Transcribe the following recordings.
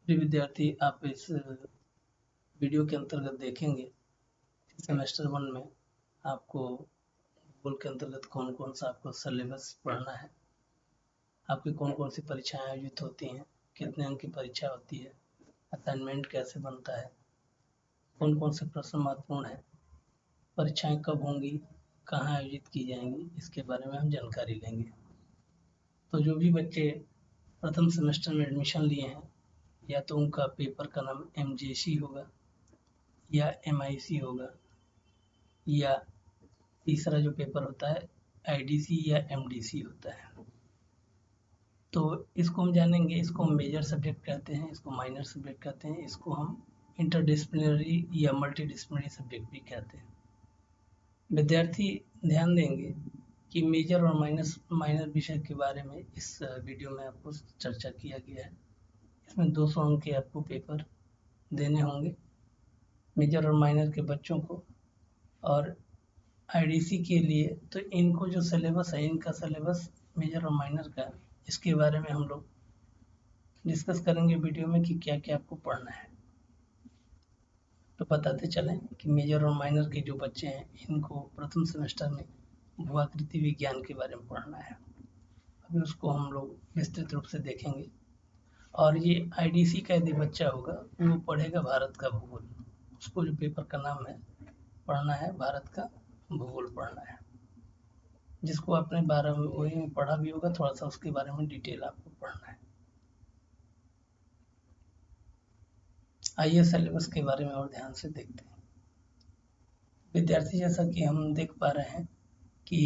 विद्यार्थी आप इस वीडियो के अंतर्गत देखेंगे सेमेस्टर 1 में आपको भूगोल के अंतर्गत कौन कौन सा आपको सिलेबस पढ़ना है, आपकी कौन कौन सी परीक्षाएं आयोजित होती हैं, कितने अंक की परीक्षा होती है, असाइनमेंट कैसे बनता है, कौन कौन से प्रश्न महत्वपूर्ण हैं, परीक्षाएं कब होंगी, कहाँ आयोजित की जाएंगी, इसके बारे में हम जानकारी लेंगे। तो जो भी बच्चे प्रथम सेमेस्टर में एडमिशन लिए हैं, या तो उनका पेपर का नाम MJC होगा या MIC होगा, या तीसरा जो पेपर होता है IDC या MDC होता है। तो इसको हम जानेंगे, इसको हम मेजर सब्जेक्ट कहते हैं, इसको माइनर सब्जेक्ट कहते हैं, इसको हम इंटरडिसिप्लिनरी या मल्टीडिसिप्लिनरी सब्जेक्ट भी कहते हैं। विद्यार्थी ध्यान देंगे कि मेजर और माइनर विषय के बारे में इस वीडियो में आपको चर्चा किया गया है। इसमें 200 अंक के आपको पेपर देने होंगे मेजर और माइनर के बच्चों को। और IDC के लिए तो इनको जो सिलेबस है, इनका सिलेबस मेजर और माइनर का, इसके बारे में हम लोग डिस्कस करेंगे वीडियो में कि क्या क्या आपको पढ़ना है। तो बताते चलें कि मेजर और माइनर के जो बच्चे हैं, इनको प्रथम सेमेस्टर में भू-आकृति विज्ञान के बारे में पढ़ना है। अभी उसको हम लोग विस्तृत रूप से देखेंगे। और ये IDC का यदि बच्चा होगा, वो पढ़ेगा भारत का भूगोल। उसको जो पेपर का नाम है पढ़ना है, भारत का भूगोल पढ़ना है, जिसको आपने 12वीं में पढ़ा भी होगा। थोड़ा सा उसके बारे में डिटेल आपको पढ़ना है। आइए सिलेबस के बारे में और ध्यान से देखते हैं। विद्यार्थी, जैसा कि हम देख पा रहे हैं कि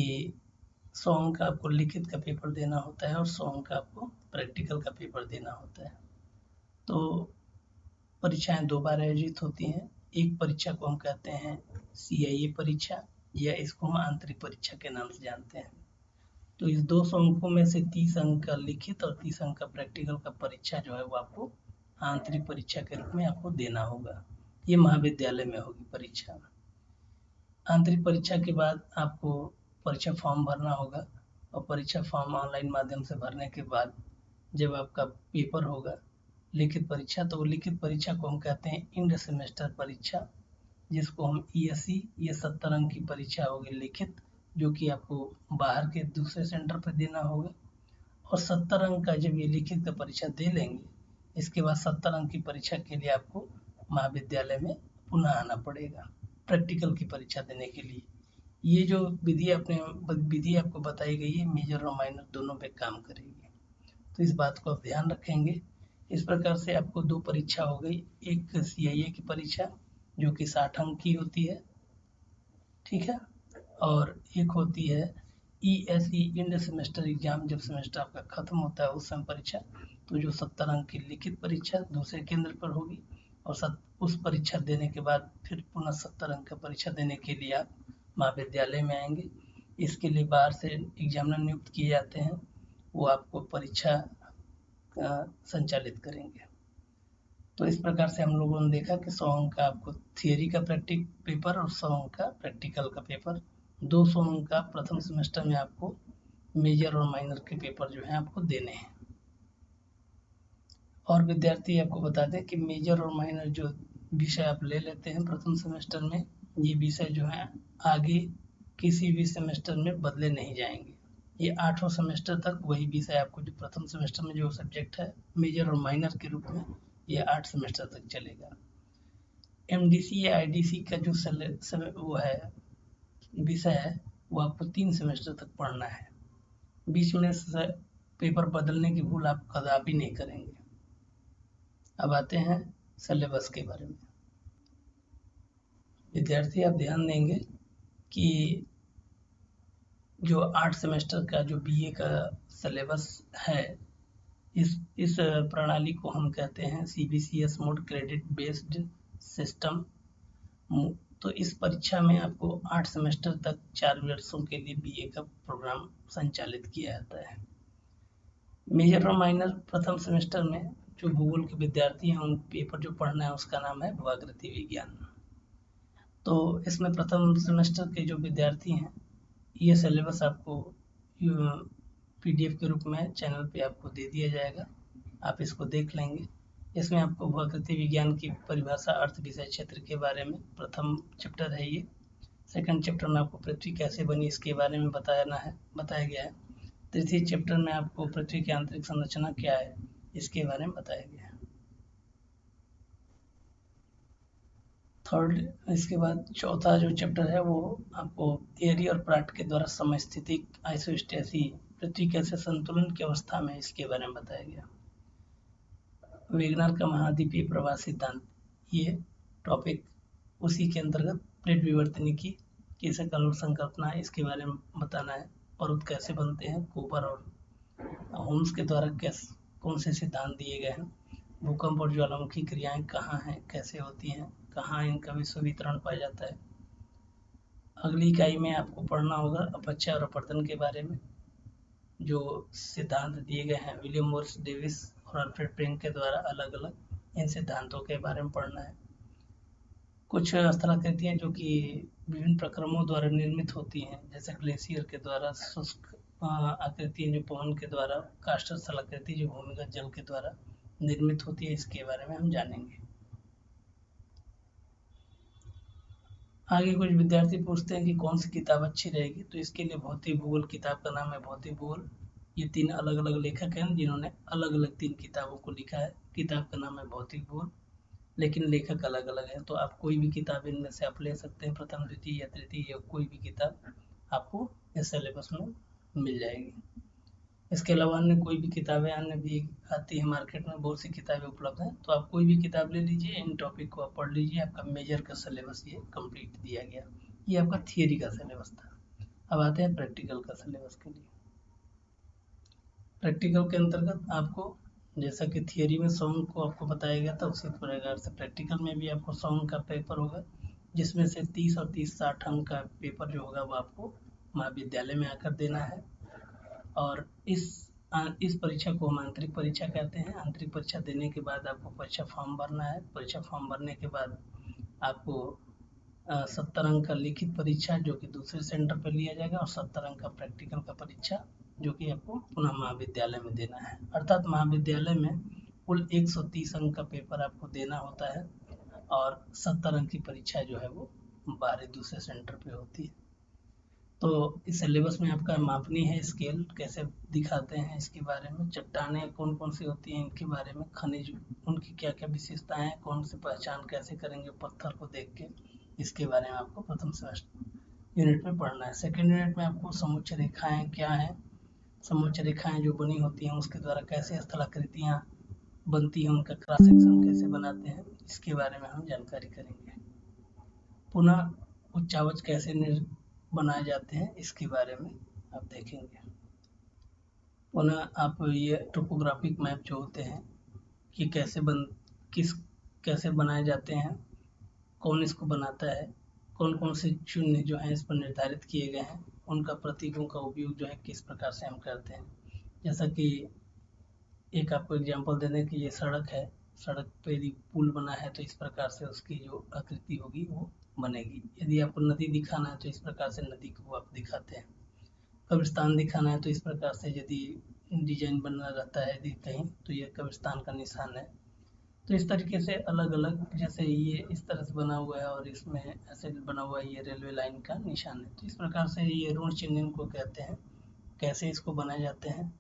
100 अंक का आपको लिखित का पेपर देना होता है और 100 अंक का आपको प्रैक्टिकल का पेपर देना होता है। तो परीक्षाएं 2 बार आयोजित होती हैं। एक परीक्षा को हम कहते हैं CIA परीक्षा, या इसको हम आंतरिक परीक्षा के नाम से जानते हैं। तो इस 200 अंकों में से 30 अंक का लिखित और 30 अंक का प्रैक्टिकल का परीक्षा जो है वो आपको आंतरिक परीक्षा के रूप में आपको देना होगा। ये महाविद्यालय में होगी परीक्षा। आंतरिक परीक्षा के बाद आपको परीक्षा फॉर्म भरना होगा, और परीक्षा फॉर्म ऑनलाइन माध्यम से भरने के बाद जब आपका पेपर होगा लिखित परीक्षा, तो वो लिखित परीक्षा को हम कहते हैं इंड सेमेस्टर परीक्षा, जिसको हम ESE, ये 70 अंक की परीक्षा होगी लिखित, जो कि आपको बाहर के दूसरे सेंटर पर देना होगा। और 70 अंक का जब ये लिखित का परीक्षा दे लेंगे, इसके बाद 70 अंक की परीक्षा के लिए आपको महाविद्यालय में पुनः आना पड़ेगा प्रैक्टिकल की परीक्षा देने के लिए। ये जो विधि आपको बताई गई है, मेजर और माइनर दोनों पे काम करेगी। तो इस बात को आप ध्यान रखेंगे। इस प्रकार से आपको 2 परीक्षा हो गई। एक CIA की परीक्षा जो कि 60 अंक की होती है, ठीक है, और एक होती है ESE इंड सेमेस्टर एग्जाम, जब सेमेस्टर आपका खत्म होता है उस समय परीक्षा। तो जो 70 अंक की लिखित परीक्षा दूसरे केंद्र पर होगी, और उस परीक्षा देने के बाद फिर पुनः 70 अंक का परीक्षा देने के लिए आप महाविद्यालय में आएंगे। इसके लिए बाहर से एग्जामिनर नियुक्त किए जाते हैं, वो आपको परीक्षा संचालित करेंगे। तो इस प्रकार से हम लोगों ने देखा कि 100 अंक का आपको थियरी का पेपर और 100 अंक का प्रैक्टिकल का पेपर, 200 अंक का प्रथम सेमेस्टर में आपको मेजर और माइनर के पेपर जो है आपको देने हैं। और विद्यार्थी आपको बता दें कि मेजर और माइनर जो विषय आप ले लेते हैं प्रथम सेमेस्टर में, ये विषय जो है आगे किसी भी सेमेस्टर में बदले नहीं जाएंगे। ये 8वां सेमेस्टर तक वही विषय आपको जो प्रथम सेमेस्टर में जो सब्जेक्ट है मेजर और माइनर के रूप में, ये 8 सेमेस्टर तक चलेगा। MDC या IDC का जो वो है विषय है, वो आपको 3 सेमेस्टर तक पढ़ना है। बीच में पेपर बदलने की भूल आप कदापि नहीं करेंगे। अब आते हैं सिलेबस के बारे में। विद्यार्थी, आप ध्यान देंगे कि जो 8 सेमेस्टर का जो BA का सिलेबस है, इस प्रणाली को हम कहते हैं CBCS mode credit based system. तो इस परीक्षा में आपको 8 सेमेस्टर तक 4 वर्षों के लिए BA का प्रोग्राम संचालित किया जाता है। मेजर और माइनर प्रथम सेमेस्टर में जो भूगोल के विद्यार्थी हैं, उन पेपर जो पढ़ना है उसका नाम है भू-आकृति विज्ञान। तो इसमें प्रथम सेमेस्टर के जो विद्यार्थी हैं, ये सिलेबस आपको PDF के रूप में चैनल पे आपको दे दिया जाएगा। आप इसको देख लेंगे। इसमें आपको भूआकृति विज्ञान की परिभाषा अर्थ विषय क्षेत्र के बारे में प्रथम चैप्टर है ये। सेकंड चैप्टर में आपको पृथ्वी कैसे बनी इसके बारे में बताया गया है। तृतीय चैप्टर में आपको पृथ्वी की आंतरिक संरचना क्या है इसके बारे में बताया गया है। थर्ड इसके बाद चौथा जो चैप्टर है वो आपको एरी और प्राट के द्वारा समस्थितिक आइसोस्टेसी पृथ्वी कैसे संतुलन की अवस्था में इसके बारे में बताया गया। वेगनर का महाद्वीपीय प्रवाह सिद्धांत, ये टॉपिक उसी के अंतर्गत प्लेट विवर्तनिकी की सकल संकल्पना है, इसके बारे में बताना है। पर्वत कैसे बनते हैं, कूपर और होम्स के द्वारा कौन से सिद्धांत दिए गए हैं, भूकंप और ज्वालामुखी क्रियाएं कहाँ हैं, कैसे होती हैं, कहाँ इनका विश्व वितरण पाया जाता है। अगली इकाई में आपको पढ़ना होगा अपक्षय और अपवर्तन के बारे में, जो सिद्धांत दिए गए हैं विलियम मोरिस डेविस और अल्फ्रेड प्रिंग के द्वारा अलग अलग, इन सिद्धांतों के बारे में पढ़ना है। कुछ स्थलाकृतियाँ जो कि विभिन्न प्रक्रमों द्वारा निर्मित होती हैं, जैसे ग्लेशियर के द्वारा, शुष्क आकृतियाँ जो पवन के द्वारा, कास्टर स्थलाकृति जो भूमिगत जल के द्वारा निर्मित होती है, इसके बारे में हम जानेंगे। आगे कुछ विद्यार्थी पूछते हैं कि कौन सी किताब अच्छी रहेगी, तो इसके लिए भौतिक भूगोल किताब का नाम है भौतिक भूगोल। ये 3 अलग अलग लेखक हैं जिन्होंने अलग अलग 3 किताबों को लिखा है। किताब का नाम है भौतिक भूगोल, लेकिन लेखक अलग अलग हैं। तो आप कोई भी किताब इनमें से आप ले सकते हैं, प्रथम द्वितीय या तृतीय या कोई भी किताब आपको इस सिलेबस में मिल जाएगी। इसके अलावा अन्य कोई भी किताबें अन्य भी आती है मार्केट में, बहुत सी किताबें उपलब्ध हैं, तो आप कोई भी किताब ले लीजिए, इन टॉपिक को आप पढ़ लीजिए। आपका मेजर का सिलेबस ये कंप्लीट दिया गया। ये आपका थियरी का सिलेबस था। अब आते हैं प्रैक्टिकल का सिलेबस के लिए। प्रैक्टिकल के अंतर्गत आपको जैसा कि थियरी में सॉन्ग को आपको बताया गया था, उसी प्रकार से प्रैक्टिकल में भी आपको सॉन्ग का पेपर होगा, जिसमें से 30 और 30-60 अंक का पेपर जो होगा वो आपको महाविद्यालय में आकर देना है। और इस परीक्षा को हम आंतरिक परीक्षा कहते हैं। आंतरिक परीक्षा देने के बाद आपको परीक्षा फॉर्म भरना है। परीक्षा फॉर्म भरने के बाद आपको 70 अंक का लिखित परीक्षा जो कि दूसरे सेंटर पर लिया जाएगा, और 70 अंक का प्रैक्टिकल का परीक्षा जो कि आपको पुनः महाविद्यालय में देना है। अर्थात महाविद्यालय में कुल 130 अंक का पेपर आपको देना होता है, और 70 अंक की परीक्षा जो है वो बाहरी दूसरे सेंटर पे होती है। तो इस सिलेबस में आपका मापनी है, स्केल कैसे दिखाते हैं इसके बारे में, चट्टानें कौन कौन सी होती हैं इनके बारे में, खनिज उनकी क्या क्या विशेषताएं हैं, कौन सी पहचान कैसे करेंगे पत्थर को देख के, इसके बारे में आपको प्रथम सेमेस्टर यूनिट में पढ़ना है। सेकेंड यूनिट में आपको समुच्च रेखाएं क्या हैं, समुच्च रेखाएं जो बनी होती हैं उसके द्वारा कैसे स्थलाकृतियाँ बनती हैं, उनका क्रॉस सेक्शन कैसे बनाते हैं, इसके बारे में हम जानकारी करेंगे। पुनः उच्चावच कैसे बनाए जाते हैं इसके बारे में आप देखेंगे। पुनः आप ये टोपोग्राफिक मैप जो होते हैं कि कैसे बनाए जाते हैं, कौन इसको बनाता है, कौन कौन से चिन्ह जो हैं इस पर निर्धारित किए गए हैं, उनका प्रतीकों का उपयोग जो है किस प्रकार से हम करते हैं। जैसा कि एक आपको एग्जांपल देने की, ये सड़क है, सड़क पे यदि पुल बना है तो इस प्रकार से उसकी जो आकृति होगी वो बनेगी। यदि आपको नदी दिखाना है तो इस प्रकार से नदी को आप दिखाते हैं। कब्रिस्तान दिखाना है तो इस प्रकार से यदि डिजाइन बना रहता है यदि कहीं, तो ये कब्रिस्तान का निशान है। तो इस तरीके से अलग अलग, जैसे ये इस तरह से बना हुआ है और इसमें ऐसे बना हुआ है, ये रेलवे लाइन का निशान है। तो इस प्रकार से ये ऋण चिन्ह को कहते हैं, कैसे इसको बनाए जाते हैं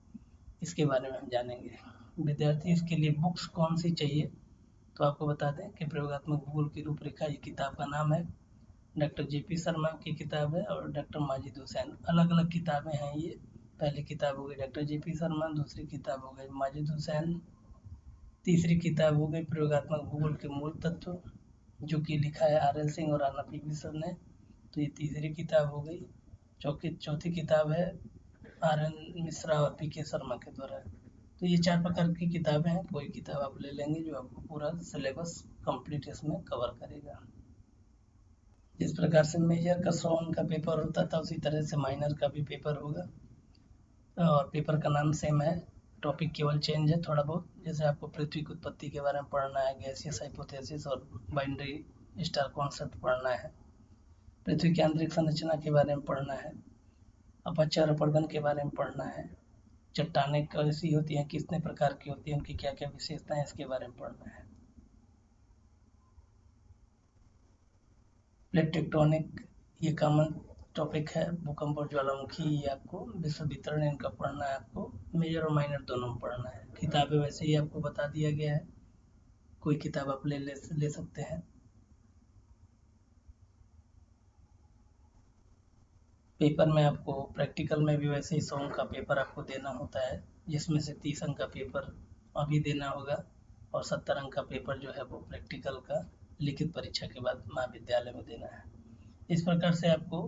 इसके बारे में हम जानेंगे। विद्यार्थी इसके लिए बुक्स कौन सी चाहिए, तो आपको बता दें कि प्रयोगात्मक भूगोल की रूपरेखा, ये किताब का नाम है, डॉक्टर JP शर्मा की किताब है, और डॉक्टर माजिद हुसैन, अलग अलग किताबें हैं ये। पहली किताब हो गई डॉक्टर JP शर्मा, दूसरी किताब हो गई माजिद हुसैन, तीसरी किताब हो गई प्रयोगात्मक भूगोल के मूल तत्व, जो कि लिखा है RL सिंह और राणा PV सर ने, तो ये तीसरी किताब हो गई। चौथी किताब है RN मिश्रा और PK शर्मा के द्वारा। तो ये 4 प्रकार की किताबें हैं, कोई किताब आप ले लेंगे जो आपको पूरा सिलेबस कंप्लीट इसमें कवर करेगा। जिस प्रकार से मेजर का 100 अंक का पेपर होता था, उसी तरह से माइनर का भी पेपर होगा, और पेपर का नाम सेम है, टॉपिक केवल चेंज है थोड़ा बहुत। जैसे आपको पृथ्वी की उत्पत्ति के बारे में पढ़ना है, गैसियस हाइपोथेसिस और बाइनरी स्टार कॉन्सेप्ट पढ़ना है, पृथ्वी की आंतरिक संरचना के बारे में पढ़ना है, अपक्षय और अपवर्तन के बारे में पढ़ना है, चट्टानें कैसी होती हैं, कितने प्रकार की होती हैं, उनकी क्या क्या विशेषताएं, इसके बारे में पढ़ना है। प्लेट टेक्टोनिक ये कॉमन टॉपिक है। भूकंप और ज्वालामुखी ये आपको विश्व वितरण इनका पढ़ना है, आपको मेजर और माइनर दोनों में पढ़ना है। किताबें वैसे ही आपको बता दिया गया है, कोई किताब आप ले सकते हैं। पेपर में आपको प्रैक्टिकल में भी वैसे ही 100 अंक का पेपर आपको देना होता है, जिसमें से 30 अंक का पेपर अभी देना होगा और 70 अंक का पेपर जो है वो प्रैक्टिकल का लिखित परीक्षा के बाद महाविद्यालय में देना है। इस प्रकार से आपको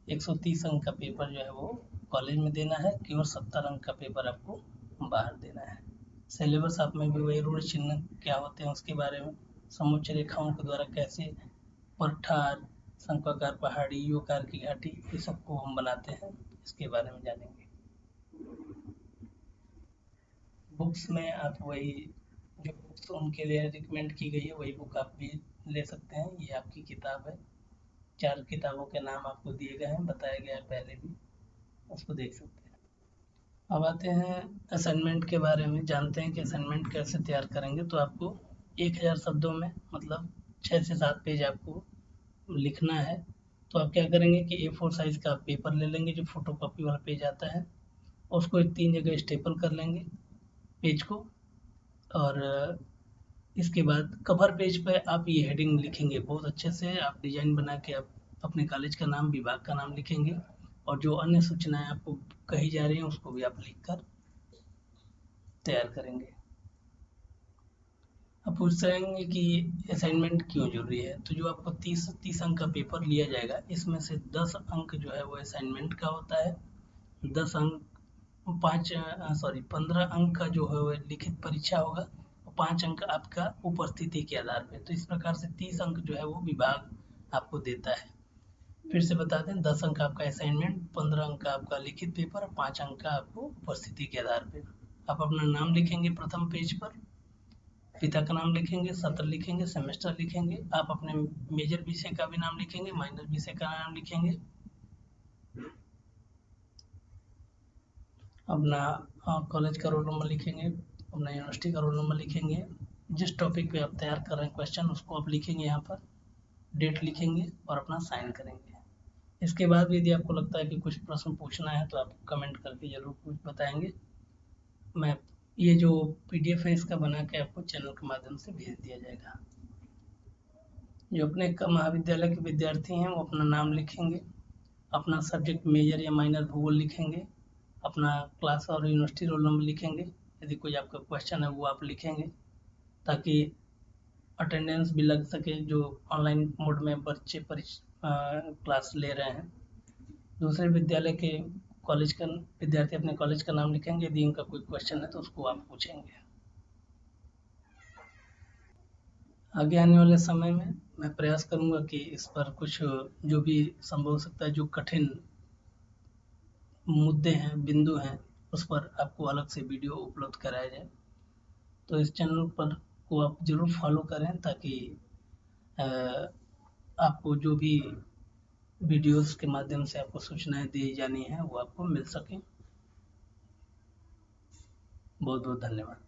130 अंक का पेपर जो है वो कॉलेज में देना है, केवल 70 अंक का पेपर आपको बाहर देना है। सिलेबस आप में भी वही रूढ़ चिन्ह क्या होते हैं उसके बारे में, समोच्च रेखाओं के द्वारा कैसे पठार, शंक्वाकार पहाड़ी, U-आकार की घाटी, ये सबको हम बनाते हैं, इसके बारे में जानेंगे। बुक्स में आप वही जो बुक्स उनके लिए रिकमेंड की गई है वही बुक आप भी ले सकते हैं। ये आपकी किताब है, 4 किताबों के नाम आपको दिए गए हैं, बताया गया है पहले भी, उसको देख सकते हैं। अब आते हैं असाइनमेंट के बारे में, जानते हैं कि असाइनमेंट कैसे तैयार करेंगे। तो आपको 1000 शब्दों में मतलब 6 से 7 पेज आपको लिखना है। तो आप क्या करेंगे कि A4 साइज़ का पेपर ले लेंगे, जो फोटोकॉपी वाला पेज आता है, उसको 3 जगह स्टेपल कर लेंगे पेज को, और इसके बाद कवर पेज पे आप ये हेडिंग लिखेंगे बहुत अच्छे से। आप डिजाइन बना के आप अपने कॉलेज का नाम, विभाग का नाम लिखेंगे, और जो अन्य सूचनाएं आपको कही जा रही हैं उसको भी आप लिखकर तैयार करेंगे। अब पूछ रहे कि असाइनमेंट क्यों जरूरी है। तो जो आपको 30 अंक का पेपर लिया जाएगा, इसमें से 10 अंक जो है वो असाइनमेंट का होता है, 10 अंक 15 अंक का जो है वो लिखित परीक्षा होगा, और 5 अंक आपका उपस्थिति के आधार पे। तो इस प्रकार से 30 अंक जो है वो विभाग आपको देता है। फिर से बता दें, 10 अंक आपका असाइनमेंट, 15 अंक का आपका लिखित पेपर और 5 अंक का आपको उपस्थिति के आधार पे। आप अपना नाम लिखेंगे प्रथम पेज पर, पिता का नाम लिखेंगे, सत्र लिखेंगे, सेमेस्टर लिखेंगे। आप अपने मेजर विषय का भी नाम लिखेंगे, माइनर विषय का नाम लिखेंगे, अपना कॉलेज का रोल नंबर लिखेंगे, अपना यूनिवर्सिटी का रोल नंबर लिखेंगे, जिस टॉपिक पे आप तैयार कर रहे हैं क्वेश्चन उसको आप लिखेंगे, यहाँ पर डेट लिखेंगे और अपना साइन करेंगे। इसके बाद भी यदि आपको लगता है कि कुछ प्रश्न पूछना है तो आप कमेंट करके ज़रूर कुछ बताएंगे। मैं ये जो PDF है इसका बना के आपको चैनल के माध्यम से भेज दिया जाएगा। जो अपने महाविद्यालय के विद्यार्थी हैं वो अपना नाम लिखेंगे, अपना सब्जेक्ट मेजर या माइनर भूगोल लिखेंगे, अपना क्लास और यूनिवर्सिटी रोल नंबर लिखेंगे। यदि कोई आपका क्वेश्चन है वो आप लिखेंगे, ताकि अटेंडेंस भी लग सके जो ऑनलाइन मोड में बच्चे क्लास ले रहे हैं। दूसरे विद्यालय के कॉलेज का विद्यार्थी अपने कॉलेज का नाम लिखेंगे, यदि उनका कोई क्वेश्चन है तो उसको आप पूछेंगे। आगे आने वाले समय में मैं प्रयास करूंगा कि इस पर कुछ जो भी संभव हो सकता है, जो कठिन मुद्दे हैं, बिंदु हैं, उस पर आपको अलग से वीडियो उपलब्ध कराया जाए। तो इस चैनल पर को आप ज़रूर फॉलो करें, ताकि आपको जो भी वीडियोस के माध्यम से आपको सूचनाएं दी जानी है वो आपको मिल सकें। बहुत बहुत धन्यवाद।